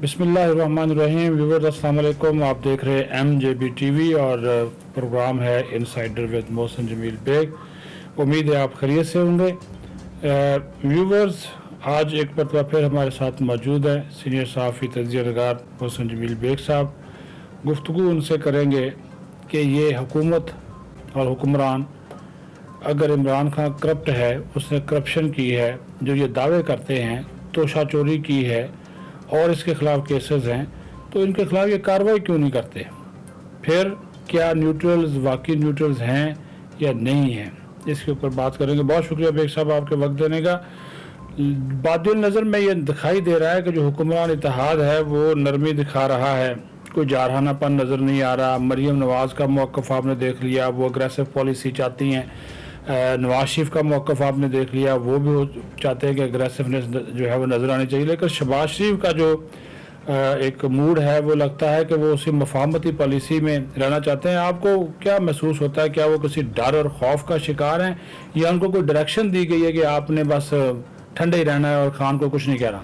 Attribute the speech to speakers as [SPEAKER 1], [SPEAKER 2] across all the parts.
[SPEAKER 1] بسم اللہ الرحمن الرحیم. ویورز السلام علیکم. آپ دیکھ رہے ہیں MJB TV اور پروگرام ہے انسائڈر ود محسن جمیل بیگ. امید ہے آپ خیریت سے ہوں گے. ویورز آج ایک مرتبہ پھر ہمارے ساتھ موجود ہیں سینئر صحافی تجزیہ نگار محسن جمیل بیگ صاحب. گفتگو ان سے کریں گے کہ یہ حکومت اور حکمران اگر عمران خان کرپٹ ہے, اس نے کرپشن کی ہے, جو یہ دعوے کرتے ہیں, توشہ چوری کی ہے اور اس کے خلاف کیسز ہیں, تو ان کے خلاف یہ کارروائی کیوں نہیں کرتے؟ پھر کیا نیوٹرلز واقعی نیوٹرلز ہیں یا نہیں ہیں, اس کے اوپر بات کریں گے. بہت شکریہ بیگ صاحب آپ کے وقت دینے کا. بادی النظر میں یہ دکھائی دے رہا ہے کہ جو حکمران اتحاد ہے وہ نرمی دکھا رہا ہے, کوئی جارحانہ پن نظر نہیں آ رہا. مریم نواز کا موقف آپ نے دیکھ لیا, وہ اگریسو پالیسی چاہتی ہیں. نواز شریف کا موقف آپ نے دیکھ لیا, وہ بھی چاہتے ہیں کہ اگریسونیس جو ہے وہ نظر آنی چاہیے. لیکن شہباز شریف کا جو ایک موڈ ہے وہ لگتا ہے کہ وہ اسی مفاہمتی پالیسی میں رہنا چاہتے ہیں. آپ کو کیا محسوس ہوتا ہے, کیا وہ کسی ڈر اور خوف کا شکار ہیں یا ان کو کوئی ڈائریکشن دی گئی ہے کہ آپ نے بس ٹھنڈے ہی رہنا ہے اور خان کو کچھ نہیں کہنا؟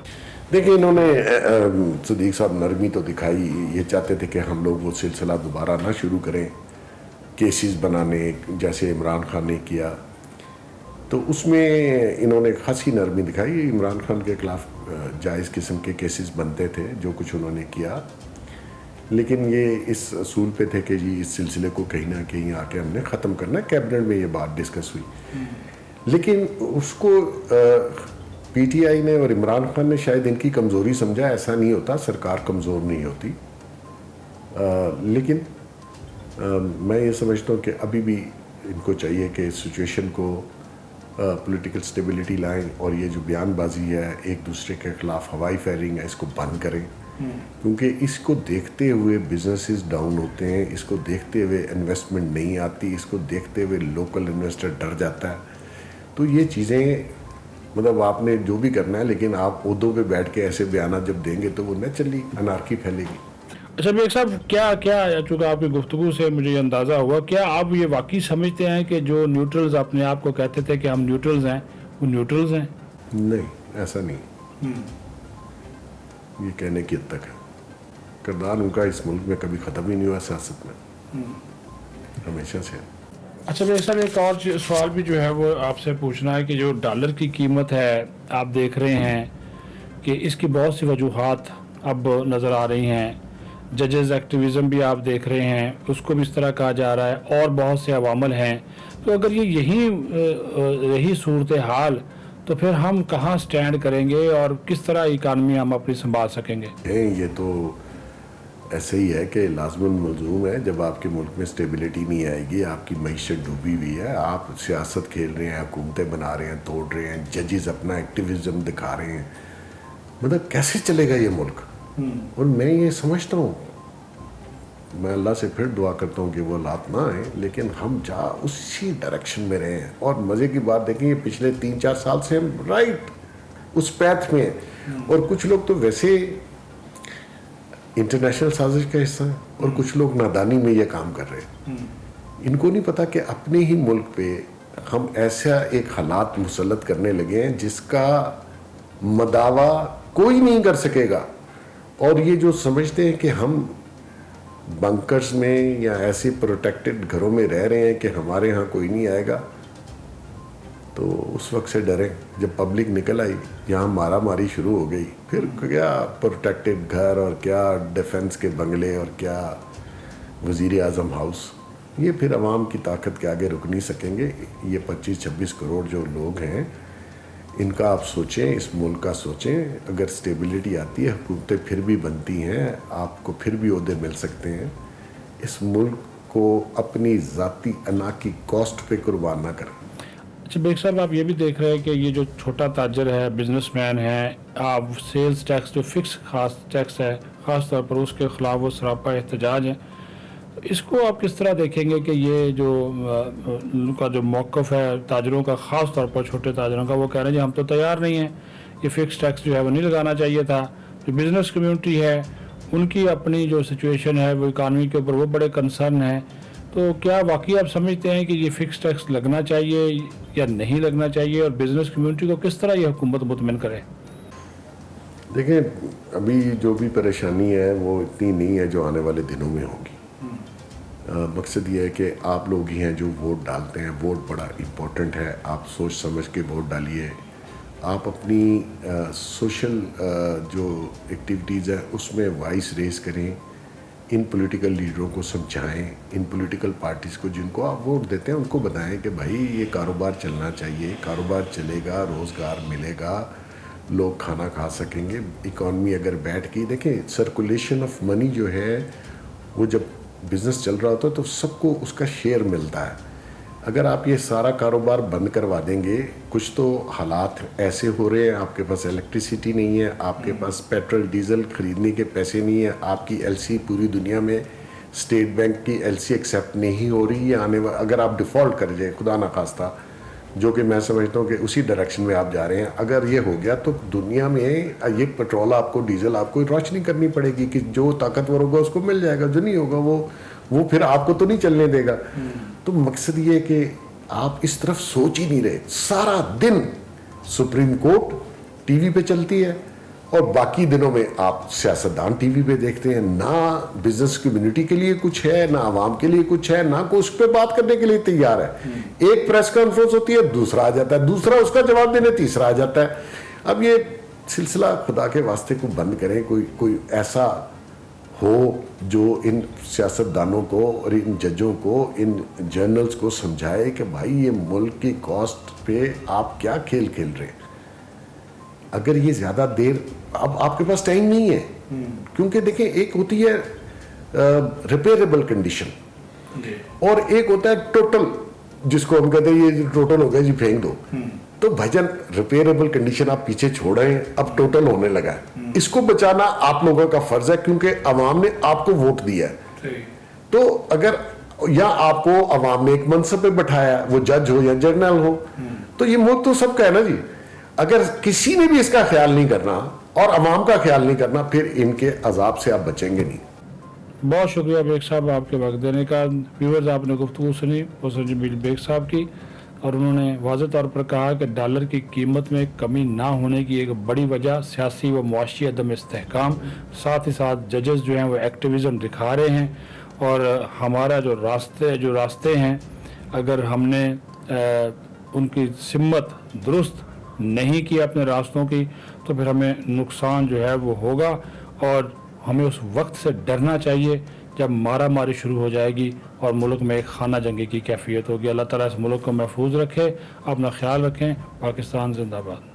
[SPEAKER 2] دیکھیں, انہوں نے صدیق صاحب نرمی تو دکھائی, یہ چاہتے تھے کہ ہم لوگ وہ سلسلہ دوبارہ نہ شروع کریں, کیسز بنانے جیسے عمران خان نے کیا. تو اس میں انہوں نے خاصی نرمی دکھائی. عمران خان کے خلاف جائز قسم کے کیسز بنتے تھے جو کچھ انہوں نے کیا, لیکن یہ اس اصول پہ تھے کہ جی اس سلسلے کو کہیں نہ کہیں آ کے ہم نے ختم کرنا ہے. کیبنٹ میں یہ بات ڈسکس ہوئی, لیکن اس کو پی ٹی آئی نے اور عمران خان نے شاید ان کی کمزوری سمجھا. ایسا نہیں ہوتا, سرکار کمزور نہیں ہوتی, لیکن میں یہ سمجھتا ہوں کہ ابھی بھی ان کو چاہیے کہ سچویشن کو پولیٹیکل سٹیبلٹی لائیں اور یہ جو بیان بازی ہے ایک دوسرے کے خلاف ہوائی فائرنگ ہے اس کو بند کریں, کیونکہ اس کو دیکھتے ہوئے بزنسز ڈاؤن ہوتے ہیں, اس کو دیکھتے ہوئے انویسٹمنٹ نہیں آتی, اس کو دیکھتے ہوئے لوکل انویسٹر ڈر جاتا ہے. تو یہ چیزیں مطلب آپ نے جو بھی کرنا ہے, لیکن آپ عہدوں پہ بیٹھ کے ایسے بیانات جب دیں گے تو وہ نیچرلی انارکی پھیلے گی.
[SPEAKER 1] اچھا بیگ صاحب, کیا چونکہ آپ کی گفتگو سے مجھے یہ اندازہ ہوا, کیا آپ یہ واقعی سمجھتے ہیں کہ جو نیوٹرلز اپنے آپ کو کہتے تھے کہ ہم نیوٹرلز ہیں, وہ نیوٹرلز ہیں؟
[SPEAKER 2] نہیں, ایسا نہیں. یہ کہنے کی حد تک ہے. کردار ان کا اس ملک میں کبھی ختم ہی نہیں ہوا, سیاست میں ہمیشہ سے.
[SPEAKER 1] اچھا بیگ صاحب, ایک اور سوال بھی جو ہے وہ آپ سے پوچھنا ہے کہ جو ڈالر کی قیمت ہے آپ دیکھ رہے ہیں کہ اس کی بہت سی وجوہات اب نظر آ رہی ہیں. ججز ایکٹیویزم بھی آپ دیکھ رہے ہیں, اس کو بھی اس طرح کہا جا رہا ہے, اور بہت سے عوامل ہیں. تو اگر یہی صورتحال, تو پھر ہم کہاں سٹینڈ کریں گے اور کس طرح اکانومی ہم اپنی سنبھال سکیں گے؟
[SPEAKER 2] یہ تو ایسے ہی ہے کہ لازم ملزوم ہے. جب آپ کے ملک میں سٹیبلٹی نہیں آئے گی, آپ کی معیشت ڈوبی ہوئی ہے, آپ سیاست کھیل رہے ہیں, حکومتیں بنا رہے ہیں, توڑ رہے ہیں, ججز اپنا ایکٹیویزم دکھا رہے ہیں, مطلب کیسے چلے گا یہ ملک؟ اور میں یہ سمجھتا ہوں, میں اللہ سے پھر دعا کرتا ہوں کہ وہ حالات نہ آئیں, لیکن ہم اسی ڈائریکشن میں رہے ہیں. اور مزے کی بات دیکھیں, یہ پچھلے 3-4 سال سے ہم رائٹ اس پیتھ میں ہیں, اور کچھ لوگ تو ویسے انٹرنیشنل سازش کا حصہ ہیں اور کچھ لوگ نادانی میں یہ کام کر رہے ہیں. ان کو نہیں پتا کہ اپنے ہی ملک پہ ہم ایسا ایک حالات مسلط کرنے لگے ہیں جس کا مداوع کوئی نہیں کر سکے گا. اور یہ جو سمجھتے ہیں کہ ہم بنکرز میں یا ایسے پروٹیکٹڈ گھروں میں رہ رہے ہیں کہ ہمارے ہاں کوئی نہیں آئے گا, تو اس وقت سے ڈریں. جب پبلک نکل آئی, یہاں مارا ماری شروع ہو گئی, پھر کیا پروٹیکٹڈ گھر اور کیا ڈیفنس کے بنگلے اور کیا وزیر اعظم ہاؤس, یہ پھر عوام کی طاقت کے آگے رک نہیں سکیں گے. یہ 25-26 کروڑ جو لوگ ہیں, ان کا آپ سوچیں, اس ملک کا سوچیں. اگر سٹیبلٹی آتی ہے, حکومتیں پھر بھی بنتی ہیں, آپ کو پھر بھی عہدے مل سکتے ہیں. اس ملک کو اپنی ذاتی انا کی کاسٹ پہ قربان نہ کریں.
[SPEAKER 1] اچھا بیگ صاحب, آپ یہ بھی دیکھ رہے ہیں کہ یہ جو چھوٹا تاجر ہے, بزنس مین ہے, آپ سیلز ٹیکس جو فکس خاص ٹیکس ہے, خاص طور پر اس کے خلاف وہ سراپا احتجاج ہے. اس کو آپ کس طرح دیکھیں گے کہ یہ جو ان کا جو موقف ہے تاجروں کا, خاص طور پر چھوٹے تاجروں کا, وہ کہہ رہے ہیں جی ہم تو تیار نہیں ہیں, یہ فکس ٹیکس جو ہے وہ نہیں لگانا چاہیے تھا. جو بزنس کمیونٹی ہے ان کی اپنی جو سچویشن ہے وہ اکانومی کے اوپر وہ بڑے کنسرن ہیں. تو کیا واقعی آپ سمجھتے ہیں کہ یہ فکس ٹیکس لگنا چاہیے یا نہیں لگنا چاہیے, اور بزنس کمیونٹی کو کس طرح یہ حکومت مطمئن کرے؟
[SPEAKER 2] دیکھیں ابھی جو بھی پریشانی ہے وہ اتنی نہیں ہے جو آنے والے دنوں میں ہوگی. مقصد یہ ہے کہ آپ لوگ ہی ہیں جو ووٹ ڈالتے ہیں. ووٹ بڑا امپورٹنٹ ہے. آپ سوچ سمجھ کے ووٹ ڈالیے. آپ اپنی سوشل جو ایکٹیویٹیز ہیں اس میں وائس ریز کریں. ان پولیٹیکل لیڈروں کو سمجھائیں. ان پولیٹیکل پارٹیز کو جن کو آپ ووٹ دیتے ہیں ان کو بتائیں کہ بھائی یہ کاروبار چلنا چاہیے. کاروبار چلے گا, روزگار ملے گا, لوگ کھانا کھا سکیں گے. اکانومی اگر بیٹھ کی دیکھیں سرکولیشن آف منی جو ہے وہ جب بزنس چل رہا ہوتا ہے تو سب کو اس کا شیئر ملتا ہے. اگر آپ یہ سارا کاروبار بند کروا دیں گے, کچھ تو حالات ایسے ہو رہے ہیں, آپ کے پاس الیکٹریسٹی نہیں ہے, آپ کے پاس پیٹرول ڈیزل خریدنے کے پیسے نہیں ہیں, آپ کی ایل سی پوری دنیا میں اسٹیٹ بینک کی ایل سی ایکسیپٹ نہیں ہو رہی ہے. اگر آپ ڈیفالٹ کر جائیں خدا نخواستہ, جو کہ میں سمجھتا ہوں کہ اسی ڈائریکشن میں آپ جا رہے ہیں, اگر یہ ہو گیا تو دنیا میں یہ پیٹرول آپ کو, ڈیزل آپ کو روشنی کرنی پڑے گی کہ جو طاقتور ہوگا اس کو مل جائے گا, جو نہیں ہوگا وہ پھر آپ کو تو نہیں چلنے دے گا. تو مقصد یہ ہے کہ آپ اس طرف سوچ ہی نہیں رہے. سارا دن سپریم کورٹ ٹی وی پہ چلتی ہے اور باقی دنوں میں آپ سیاستدان ٹی وی پہ دیکھتے ہیں. نہ بزنس کمیونٹی کے لیے کچھ ہے, نہ عوام کے لیے کچھ ہے, نہ کوئی اس پہ بات کرنے کے لیے تیار ہے. ایک پریس کانفرنس ہوتی ہے, دوسرا آ جاتا ہے, دوسرا اس کا جواب دینے, تیسرا آ جاتا ہے. اب یہ سلسلہ خدا کے واسطے کو بند کریں. کوئی ایسا ہو جو ان سیاستدانوں کو اور ان ججوں کو, ان جرنلز کو سمجھائے کہ بھائی یہ ملک کی کاسٹ پہ آپ کیا کھیل کھیل رہے ہیں. اگر یہ زیادہ دیر, اب آپ کے پاس ٹائم نہیں ہے, کیونکہ دیکھیں ایک ہوتی ہے ریپیریبل کنڈیشن اور ایک ہوتا ہے ٹوٹل, جس کو ہم کہتے ہیں یہ ٹوٹل ہو گیا جی پھینک دو. تو بھجن ریپیریبل کنڈیشن آپ پیچھے چھوڑیں, اب ٹوٹل ہونے لگا ہے. اس کو بچانا آپ لوگوں کا فرض ہے کیونکہ عوام نے آپ کو ووٹ دیا ہے. تو اگر یا آپ کو عوام نے ایک منصب پہ بٹھایا, وہ جج ہو یا جرنل ہو, تو یہ ملک تو سب کا ہے نا جی. اگر کسی نے بھی اس کا خیال نہیں کرنا اور عوام کا خیال نہیں کرنا, پھر ان کے عذاب سے آپ بچیں گے نہیں.
[SPEAKER 1] بہت شکریہ بیگ صاحب آپ کے وقت دینے کا. ویورز آپ نے گفتگو سنی محسن جمیل بیگ صاحب کی, اور انہوں نے واضح طور پر کہا کہ ڈالر کی قیمت میں کمی نہ ہونے کی ایک بڑی وجہ سیاسی و معاشی عدم استحکام, ساتھ ہی ساتھ ججز جو ہیں وہ ایکٹیویزم دکھا رہے ہیں. اور ہمارا جو راستے ہیں, اگر ہم نے ان کی سمت درست نہیں کی اپنے راستوں کی, تو پھر ہمیں نقصان جو ہے وہ ہوگا. اور ہمیں اس وقت سے ڈرنا چاہیے جب مارا ماری شروع ہو جائے گی اور ملک میں ایک خانہ جنگی کی کیفیت ہوگی. اللہ تعالیٰ اس ملک کو محفوظ رکھے. اپنا خیال رکھیں. پاکستان زندہ باد.